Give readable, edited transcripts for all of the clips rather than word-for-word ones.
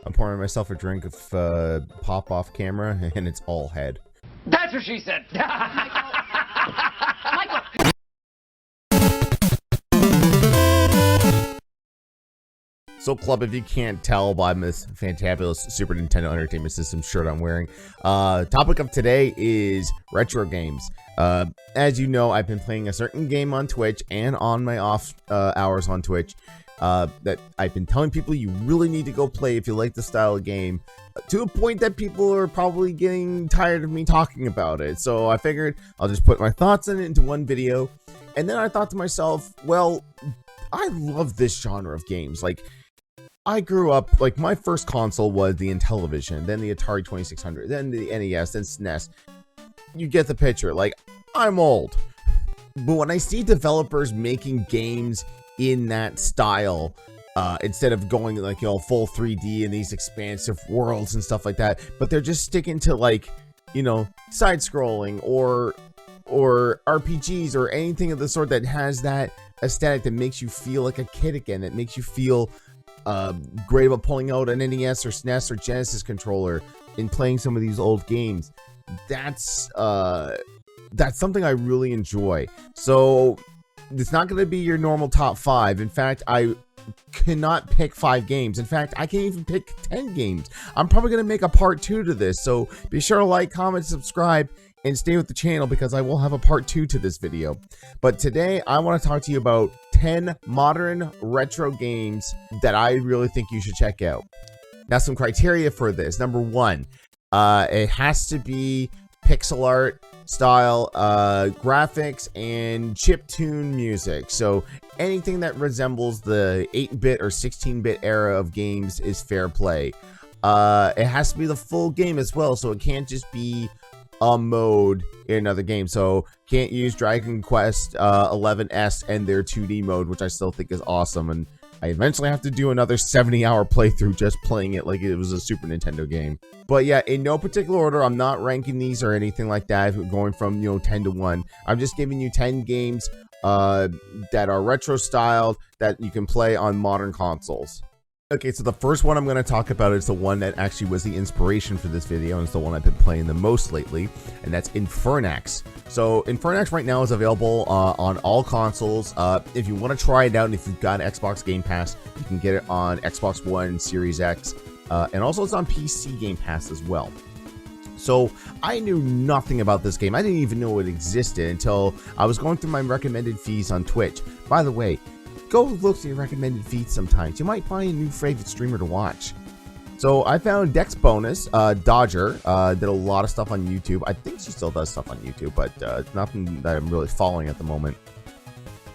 I'm pouring myself a drink of pop off camera, and it's all head. That's what she said. Michael. So, club, if you can't tell by this fantabulous Super Nintendo Entertainment System shirt I'm wearing, topic of today is retro games. As you know, I've been playing a certain game on Twitch and on my off hours on Twitch that I've been telling people you really need to go play if you like the style of game, to a point that people are probably getting tired of me talking about it. So I figured I'll just put my thoughts on it into one video. And then I thought to myself, well, I love this genre of games. Like, I grew up, like, my first console was the Intellivision, then the Atari 2600, then the NES, then SNES. You get the picture. Like, I'm old. But when I see developers making games in that style, instead of going, like, you know, full 3D in these expansive worlds and stuff like that, but they're just sticking to, like, you know, side-scrolling or RPGs or anything of the sort that has that aesthetic that makes you feel like a kid again, that makes you feel great about pulling out an NES or SNES or Genesis controller and playing some of these old games. That's something I really enjoy. So it's not going to be your normal top 5. In fact, I cannot pick 5 games. In fact, I can't even pick 10 games. I'm probably going to make a part 2 to this. So be sure to like, comment, subscribe, and stay with the channel because I will have a part 2 to this video. But today I want to talk to you about 10 modern retro games that I really think you should check out. Now, some criteria for this. Number 1, it has to be pixel art style graphics and chiptune music. So anything that resembles the 8-bit or 16-bit era of games is fair play. It has to be the full game as well, so it can't just be a mode in another game. So can't use Dragon Quest 11S and their 2D mode, which I still think is awesome, and I eventually have to do another 70-hour playthrough just playing it like it was a Super Nintendo game. But yeah, in no particular order, I'm not ranking these or anything like that, going from, you know, 10 to 1. I'm just giving you 10 games that are retro styled that you can play on modern consoles. Okay, so the first one I'm going to talk about is the one that actually was the inspiration for this video, and it's the one I've been playing the most lately, and that's Infernax. So Infernax right now is available on all consoles. If you want to try it out, and if you've got Xbox Game Pass, you can get it on Xbox One, Series X, and also it's on PC Game Pass as well. So I knew nothing about this game. I didn't even know it existed until I was going through my recommended feeds on Twitch. By the way, go look at your recommended feeds sometimes. You might find a new favorite streamer to watch. So I found Dex Bonus, Dodger, did a lot of stuff on YouTube. I think she still does stuff on YouTube, but nothing that I'm really following at the moment.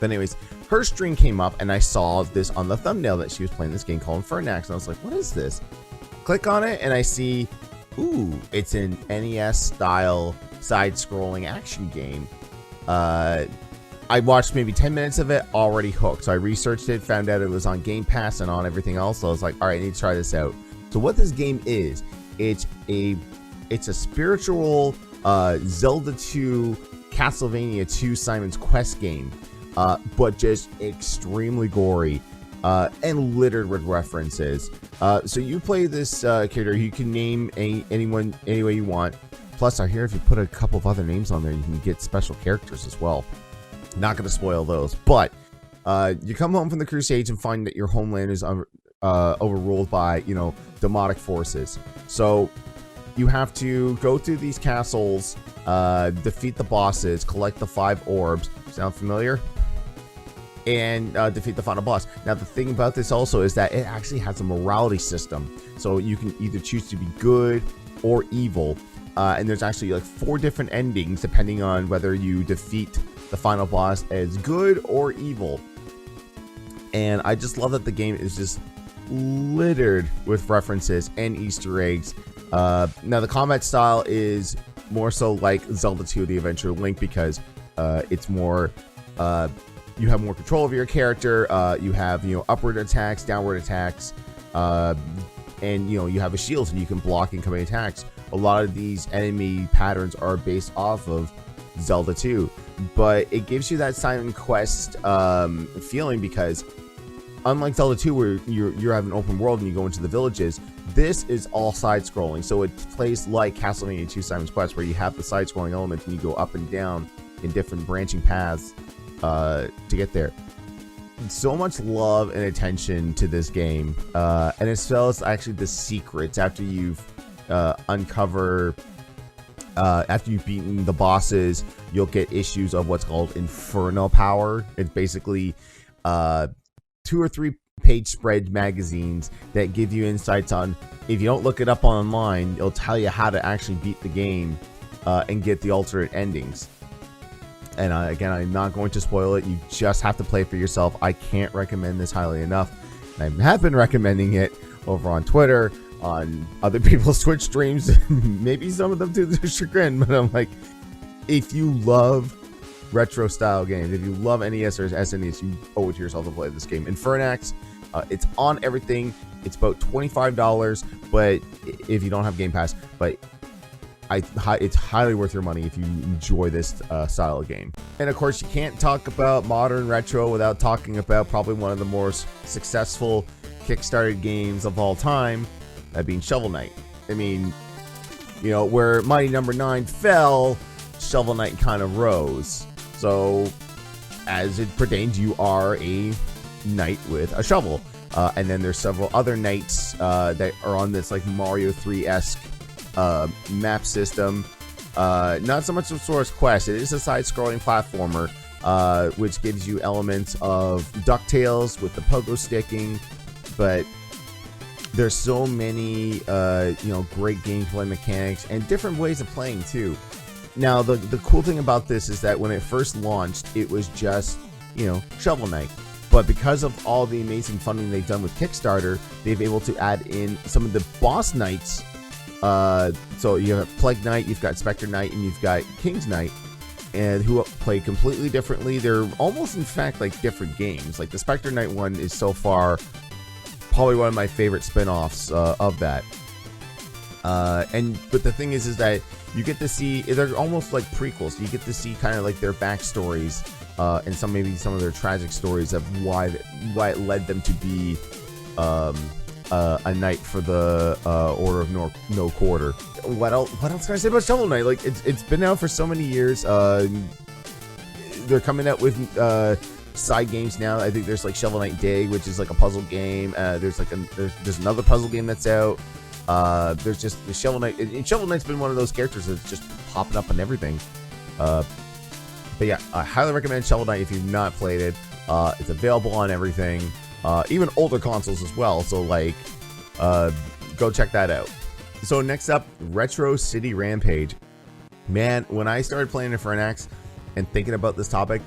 But anyways, her stream came up and I saw this on the thumbnail that she was playing this game called Infernax. And I was like, what is this? Click on it and I see, ooh, it's an NES style side-scrolling action game. I watched maybe 10 minutes of it, already hooked. So I researched it, found out it was on Game Pass and on everything else. So I was like, all right, I need to try this out. So what this game is, it's a spiritual Zelda 2, Castlevania 2 Simon's Quest game, but just extremely gory and littered with references. So you play this character, you can name anyone any way you want. Plus, I hear if you put a couple of other names on there, you can get special characters as well. Not going to spoil those, but you come home from the Crusades and find that your homeland is overruled by, you know, demonic forces. So you have to go through these castles, defeat the bosses, collect the 5 orbs. Sound familiar? And defeat the final boss. Now, the thing about this also is that it actually has a morality system. So you can either choose to be good or evil. And there's actually like 4 different endings depending on whether you defeat the final boss as good or evil. And I just love that the game is just littered with references and Easter eggs. Now the combat style is more so like Zelda 2 The Adventure of Link because it's more you have more control over your character. You have, you know, upward attacks, downward attacks, and you know, you have a shield and you can block incoming attacks. A lot of these enemy patterns are based off of Zelda 2, but it gives you that Simon Quest feeling because unlike Zelda 2, where you're having an open world and you go into the villages, this is all side-scrolling. So it plays like Castlevania 2 Simon's Quest, where you have the side-scrolling elements and you go up and down in different branching paths to get there. So much love and attention to this game, and as well as actually the secrets after you've after you've beaten the bosses. You'll get issues of what's called Inferno Power. It's basically 2 or 3 page spread magazines that give you insights on, if you don't look it up online, it'll tell you how to actually beat the game and get the alternate endings. And again, I'm not going to spoil it. You just have to play for yourself. I can't recommend this highly enough. I have been recommending it over on Twitter, on other people's Twitch streams, maybe some of them to their chagrin, but I'm like, if you love retro style games, if you love NES or SNES, you owe it to yourself to play this game. Infernax, it's on everything. It's about $25, but if you don't have Game Pass, but it's highly worth your money if you enjoy this style of game. And of course, you can't talk about modern retro without talking about probably one of the most successful Kickstarter games of all time, that being Shovel Knight. I mean, you know, where Mighty Number 9 fell, Shovel Knight kind of rose. So, as it pertains, you are a knight with a shovel. And then there's several other knights that are on this like Mario 3-esque map system. Not so much of Source Quest. It is a side-scrolling platformer, which gives you elements of DuckTales with the pogo sticking, but there's so many great gameplay mechanics and different ways of playing too. Now the cool thing about this is that when it first launched, it was just, Shovel Knight. But because of all the amazing funding they've done with Kickstarter, they've been able to add in some of the boss knights. So you have Plague Knight, you've got Spectre Knight, and you've got King's Knight, and who play completely differently. They're almost, in fact, like different games. Like the Spectre Knight one is so far probably one of my favorite spin-offs of that. But the thing is that you get to see, they're almost like prequels. You get to see kind of like their backstories and maybe some of their tragic stories of why it led them to be a knight for the Order of No Quarter. What else can I say about Shovel Knight? Like it's been out for so many years. They're coming out with side games now. I think there's like Shovel Knight Day, which is like a puzzle game. There's another puzzle game that's out. There's just the Shovel Knight. And Shovel Knight's been one of those characters that's just popping up on everything. But yeah, I highly recommend Shovel Knight if you've not played it. It's available on everything, even older consoles as well. So like, go check that out. So next up, Retro City Rampage. Man, when I started playing Infernax and thinking about this topic,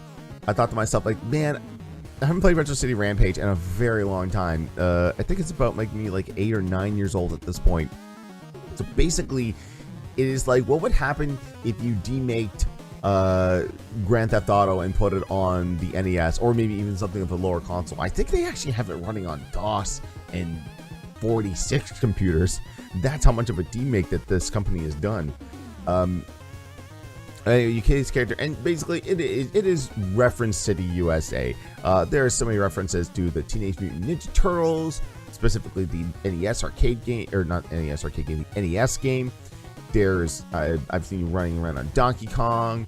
I thought to myself, like, man, I haven't played Retro City Rampage in a very long time. I think it's about like me, like 8 or 9 years old at this point. So basically, it is like, what would happen if you demaked Grand Theft Auto and put it on the NES, or maybe even something of a lower console? I think they actually have it running on DOS and 46 computers. That's how much of a demake that this company has done. You kill this character, and basically it is Reference City USA. There are so many references to the Teenage Mutant Ninja Turtles, specifically the NES arcade game, or not NES arcade game, the NES game. There's I've seen you running around on Donkey Kong.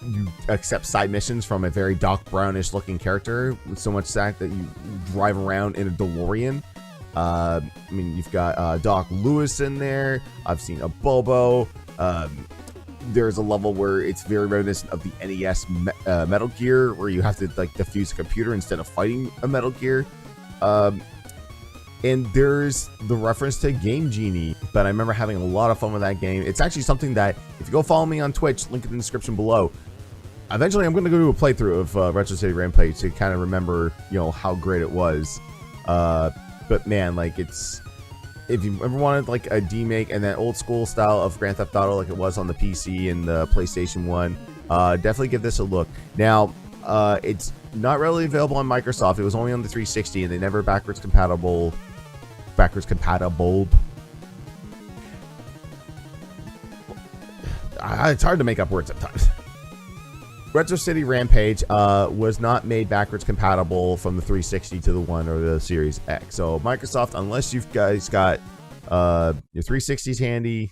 You accept side missions from a very Doc Brownish looking character, with so much that you drive around in a DeLorean. I mean, you've got Doc Lewis in there. I've seen a Bobo. There's a level where it's very reminiscent of the NES Metal Gear, where you have to like defuse a computer instead of fighting a Metal Gear. And there's the reference to Game Genie, but I remember having a lot of fun with that game. It's actually something that, if you go follow me on Twitch, link in the description below. Eventually, I'm going to go do a playthrough of Retro City Rampage to kind of remember, how great it was. But man, like if you ever wanted like a demake and that old school style of Grand Theft Auto like it was on the PC and the PlayStation 1, definitely give this a look. Now, it's not really available on Microsoft. It was only on the 360, and they never backwards compatible. It's hard to make up words sometimes. Retro City Rampage was not made backwards compatible from the 360 to the One or the Series X. So Microsoft, unless you guys got your 360s handy,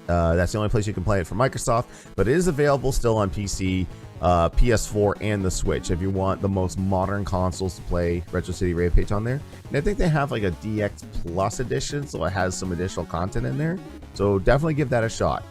that's the only place you can play it for Microsoft. But it is available still on PC, PS4, and the Switch if you want the most modern consoles to play Retro City Rampage on there. And I think they have like a DX Plus edition, so it has some additional content in there. So definitely give that a shot.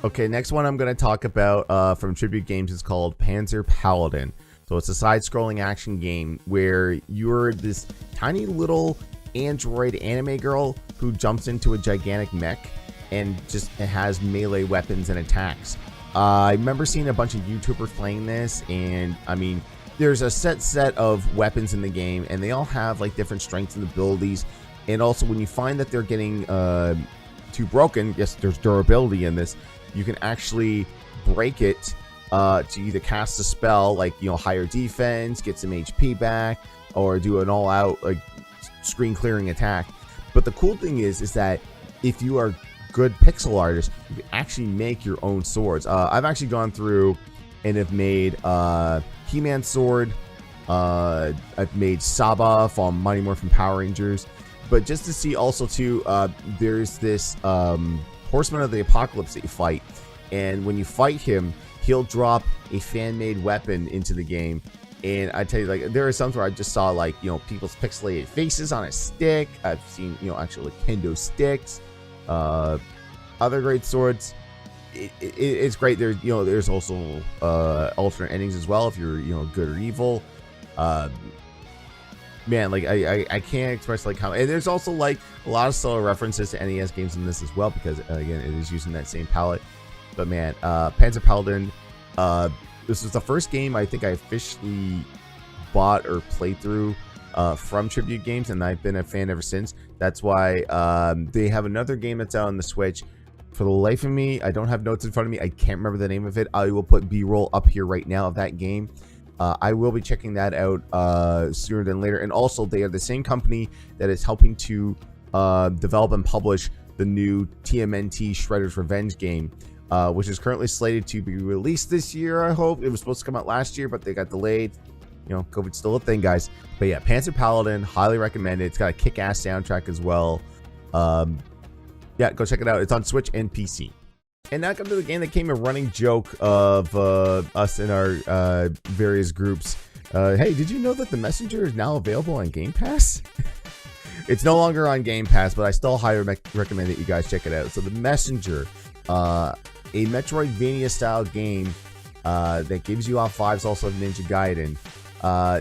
Okay, next one I'm going to talk about from Tribute Games is called Panzer Paladin. So it's a side-scrolling action game where you're this tiny little android anime girl who jumps into a gigantic mech and just has melee weapons and attacks. I remember seeing a bunch of YouTubers playing this, and I mean, there's a set of weapons in the game, and they all have like different strengths and abilities. And also, when you find that they're getting too broken, yes, there's durability in this. You can actually break it to either cast a spell like, you know, higher defense, get some HP back, or do an all-out like screen clearing attack. But the cool thing is that if you are good pixel artist, you can actually make your own swords. I've actually gone through and have made He-Man sword. I've made Saba from Mighty Morphin Power Rangers. But just to see also too, there's this Horseman of the Apocalypse that you fight, and when you fight him, he'll drop a fan-made weapon into the game. And I tell you, like, there are some where I just saw, like, you know, people's pixelated faces on a stick. I've seen, you know, actually like kendo sticks, other great swords. It's great. There's, you know, there's also alternate endings as well if you're, you know, good or evil. Man, like I can't express like how, and there's also like a lot of subtle references to NES games in this as well, because again, it is using that same palette. But man, Panzer Paladin, this was the first game I think I officially bought or played through from Tribute Games, and I've been a fan ever since. That's why they have another game that's out on the Switch. For the life of me, I don't have notes in front of me. I can't remember the name of it. I will put B-roll up here right now of that game. I will be checking that out sooner than later. And also, they are the same company that is helping to develop and publish the new TMNT Shredder's Revenge game, which is currently slated to be released this year, I hope. It was supposed to come out last year, but they got delayed. You know, COVID's still a thing, guys. But yeah, Panzer Paladin, highly recommend it. It's got a kick-ass soundtrack as well. Yeah, go check it out. It's on Switch and PC. And now come to the game that became a running joke of us in our various groups. Hey, did you know that The Messenger is now available on Game Pass? It's no longer on Game Pass, but I still highly recommend that you guys check it out. So The Messenger, a Metroidvania-style game that gives you off vibes also of Ninja Gaiden.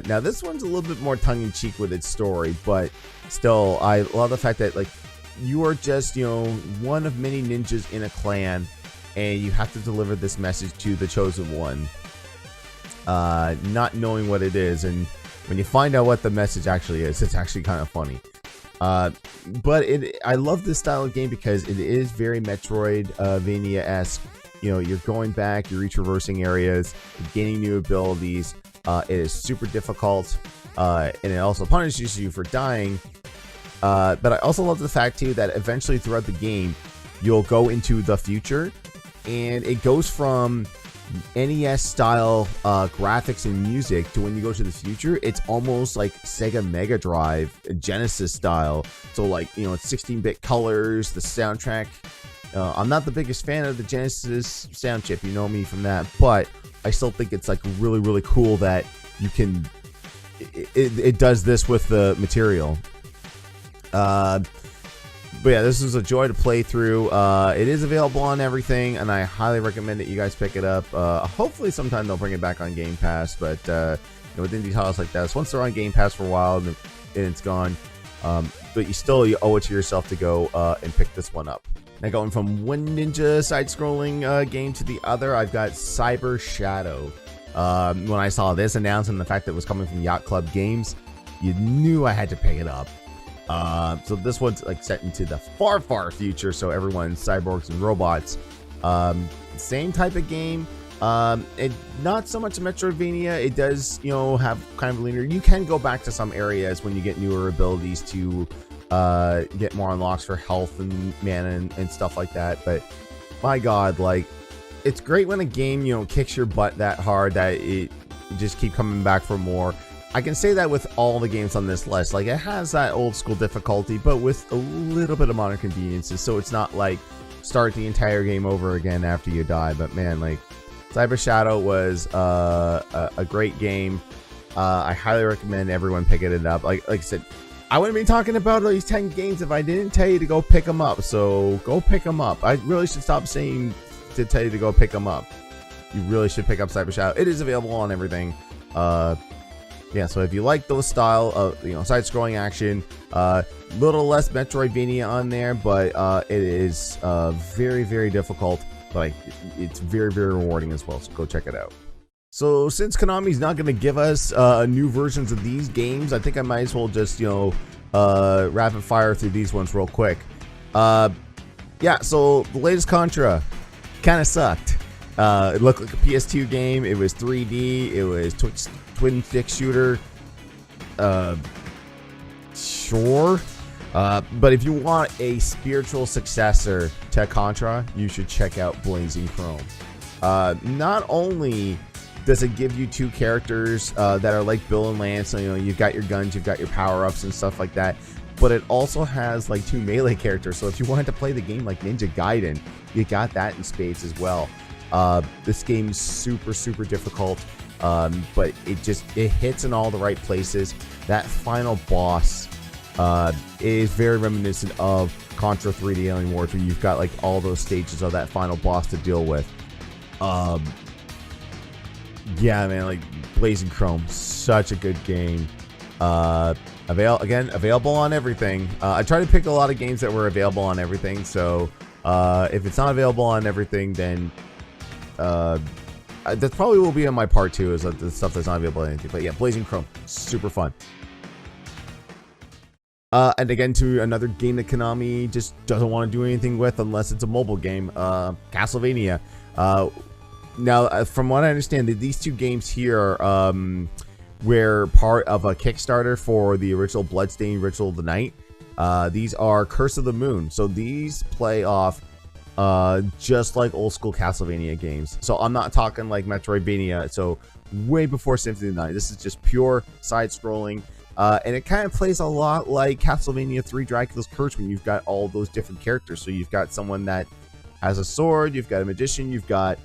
Now, this one's a little bit more tongue-in-cheek with its story, but still, I love the fact that, like, you are just, you know, one of many ninjas in a clan, and you have to deliver this message to the chosen one, not knowing what it is. And when you find out what the message actually is, it's actually kind of funny. But I love this style of game because it is very Metroidvania-esque. You know, you're going back, you're retraversing areas, you're gaining new abilities. It is super difficult, and it also punishes you for dying. But I also love the fact too that eventually throughout the game you'll go into the future, and it goes from NES style graphics and music to when you go to the future, it's almost like Sega Mega Drive Genesis style. So, like, you know, it's 16-bit colors, the soundtrack. I'm not the biggest fan of the Genesis sound chip, you know me from that, but I still think it's like really, really cool that you can it does this with the material. But yeah, this is a joy to play through. It is available on everything, and I highly recommend that you guys pick it up. Hopefully sometime they'll bring it back on Game Pass, but you know, with indie titles like that, once they're on Game Pass for a while and it's gone, but you owe it to yourself to go and pick this one up. Now, going from one ninja side-scrolling game to the other, I've got Cyber Shadow. When I saw this announced and the fact that it was coming from Yacht Club Games, you knew I had to pick it up. So this one's like set into the far, far future, so everyone's cyborgs and robots. Same type of game. It not so much a Metroidvania. It does, you know, have kind of linear. You can go back to some areas when you get newer abilities to get more unlocks for health and mana and stuff like that. But my God, like, it's great when a game, you know, kicks your butt that hard that it just keep coming back for more. I can say that with all the games on this list. Like, it has that old school difficulty, but with a little bit of modern conveniences, so it's not like start the entire game over again after you die. But man, like, Cyber Shadow was a great game. I highly recommend everyone picking it up. Like I said, I wouldn't be talking about these 10 games if I didn't tell you to go pick them up. So go pick them up. I really should stop saying to tell you to go pick them up. You really should pick up Cyber Shadow. It is available on everything. Yeah, so if you like those style of, you know, side-scrolling action, little less Metroidvania on there, but it is very, very difficult. But it's very, very rewarding as well. So go check it out. So since Konami's not going to give us new versions of these games, I think I might as well just, you know, rapid fire through these ones real quick. Yeah, so the latest Contra kind of sucked. It looked like a PS2 game. It was 3D. It was twin stick shooter. Sure. But if you want a spiritual successor to Contra, you should check out Blazing Chrome. Not only does it give you two characters that are like Bill and Lance, so you know you've got your guns, you've got your power-ups and stuff like that, but it also has like two melee characters. So if you wanted to play the game like Ninja Gaiden, you got that in spades as well. This game's super, super difficult, but it hits in all the right places. That final boss is very reminiscent of Contra 3D Alien Wars, where you've got like all those stages of that final boss to deal with. Yeah, man, like Blazing Chrome, such a good game. Available on everything. I try to pick a lot of games that were available on everything, so if it's not available on everything, then that probably will be on my part 2, is the stuff that's not available on anything. But yeah, Blazing Chrome, super fun. And again, to another game that Konami just doesn't want to do anything with unless it's a mobile game, Castlevania. Now, from what I understand, these two games here were part of a Kickstarter for the original Bloodstained Ritual of the Night. These are Curse of the Moon, so these play off just like old school Castlevania games. So I'm not talking like Metroidvania, so way before Symphony of the Night. This is just pure side-scrolling, and it kind of plays a lot like Castlevania 3 Dracula's Curse, when you've got all those different characters. So you've got someone that has a sword, you've got a magician, you've got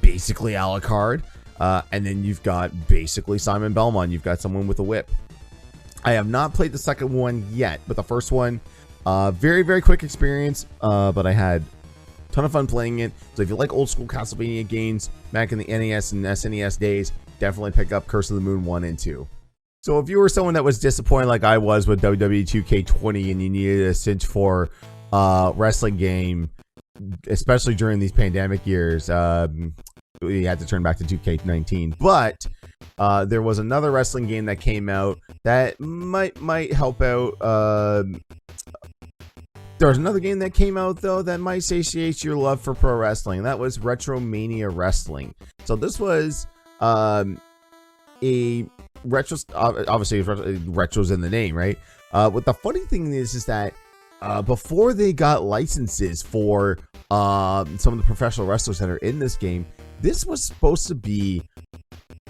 basically Alucard, and then you've got basically Simon Belmont, you've got someone with a whip. I have not played the second one yet, but the first one, very, very quick experience, but I had a ton of fun playing it. So if you like old school Castlevania games back in the NES and SNES days, definitely pick up Curse of the Moon 1 and 2. So if you were someone that was disappointed like I was with WWE 2K20 and you needed a cinch for wrestling game, especially during these pandemic years, we had to turn back to 2K19. But there was another wrestling game that came out that might help out. There's another game that came out, though, that might satiate your love for pro wrestling. That was Retro Mania Wrestling. So this was a retro. Obviously, retro's in the name, right? But the funny thing is that before they got licenses for some of the professional wrestlers that are in this game, this was supposed to be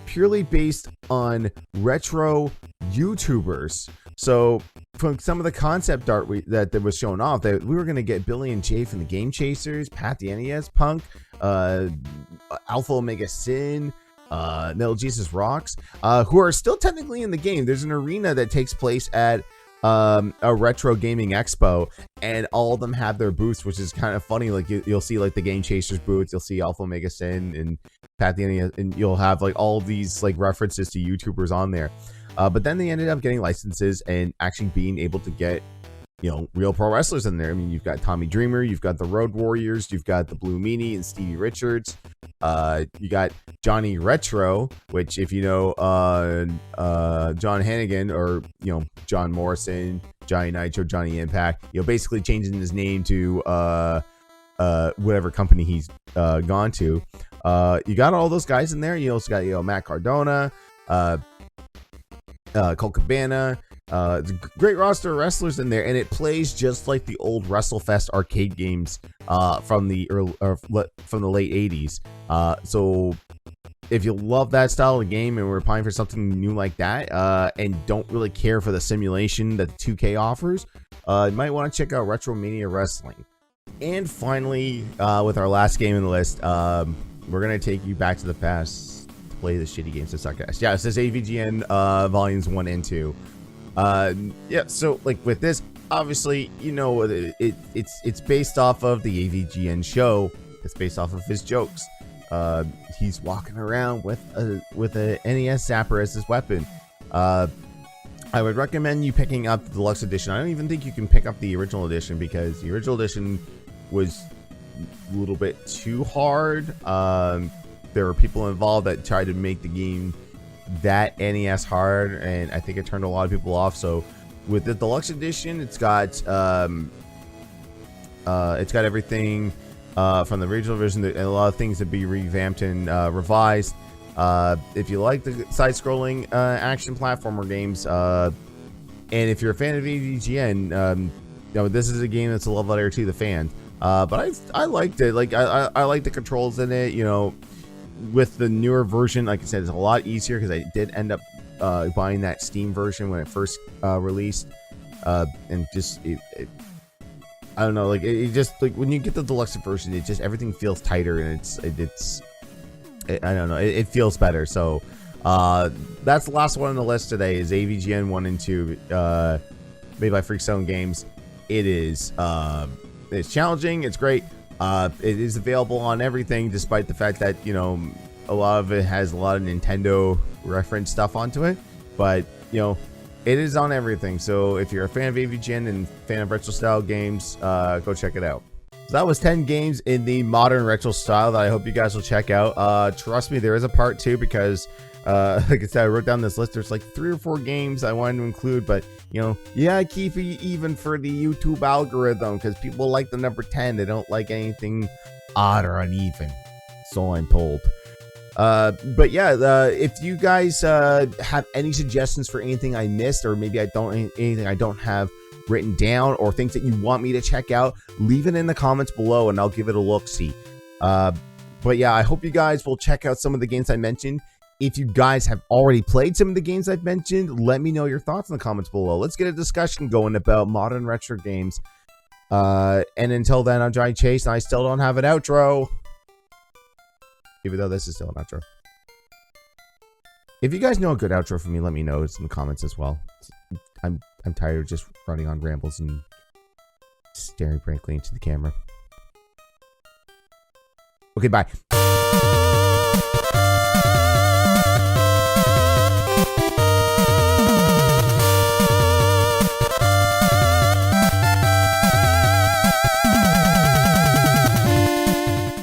purely based on retro YouTubers. So from some of the concept art that was shown off, that we were going to get Billy and Jay from the Game Chasers, Pat the NES Punk, Alpha Omega Sin, Metal Jesus Rocks, who are still technically in the game. There's an arena that takes place at a retro gaming expo, and all of them have their booths, which is kind of funny. Like you'll see like the Game Chasers booths, you'll see Alpha Omega Sin and Pat the NES, and you'll have like all these like references to YouTubers on there. But then they ended up getting licenses and actually being able to get, you know, real pro wrestlers in there. I mean, you've got Tommy Dreamer, you've got the Road Warriors, you've got the Blue Meanie and Stevie Richards. You got Johnny Retro, which if you know John Hannigan, or you know John Morrison, Johnny Nitro, Johnny Impact, you know, basically changing his name to whatever company he's gone to. You got all those guys in there. You also got, you know, Matt Cardona, Colt Cabana, It's a great roster of wrestlers in there, and it plays just like the old WrestleFest arcade games from the late 80s. So if you love that style of game and we're applying for something new like that, and don't really care for the simulation that 2K offers, you might want to check out Retro Mania Wrestling. And finally, with our last game in the list, we're gonna take you back to the past to play the shitty games that suck ass. Yeah, it says AVGN volumes 1 and 2. Yeah, so like with this, obviously, you know, it's based off of the AVGN show. It's based off of his jokes. He's walking around with a NES zapper as his weapon. I would recommend you picking up the deluxe edition. I don't even think you can pick up the original edition because the original edition was a little bit too hard. There were people involved that tried to make the game that NES hard, and I think it turned a lot of people off. So with the deluxe edition, it's got everything from the original version, and a lot of things to be revamped and revised. If you like the side-scrolling action platformer games, and if you're a fan of AVGN, you know, this is a game that's a love letter to the fans. But I liked it. Like I like the controls in it. You know, with the newer version, like I said, it's a lot easier because I did end up buying that Steam version when it first released, and just I don't know, like it just, like when you get the deluxe version, it just, everything feels tighter, and I don't know, it feels better. So that's the last one on the list today is AVGN 1 and 2, made by Freakstone Games. It is it's challenging, it's great. It is available on everything, despite the fact that, you know, a lot of it has a lot of Nintendo reference stuff onto it, but you know, it is on everything. So if you're a fan of AVGN and fan of retro style games, go check it out. So that was 10 games in the modern retro style that I hope you guys will check out. Trust me, there is a part 2 because like I said, I wrote down this list. There's like 3 or 4 games I wanted to include, but you know, yeah, keep it even for the YouTube algorithm because people like the number 10. They don't like anything odd or uneven, so I'm told. But yeah, if you guys have any suggestions for anything I missed, or maybe anything I don't have written down, or things that you want me to check out, leave it in the comments below and I'll give it a look-see. But yeah, I hope you guys will check out some of the games I mentioned. If you guys have already played some of the games I've mentioned, let me know your thoughts in the comments below. Let's get a discussion going about modern retro games. And until then, I'm Johnny Chase, and I still don't have an outro. Even though this is still an outro. If you guys know a good outro for me, let me know in the comments as well. I'm tired of just running on rambles and staring blankly into the camera. Okay, bye.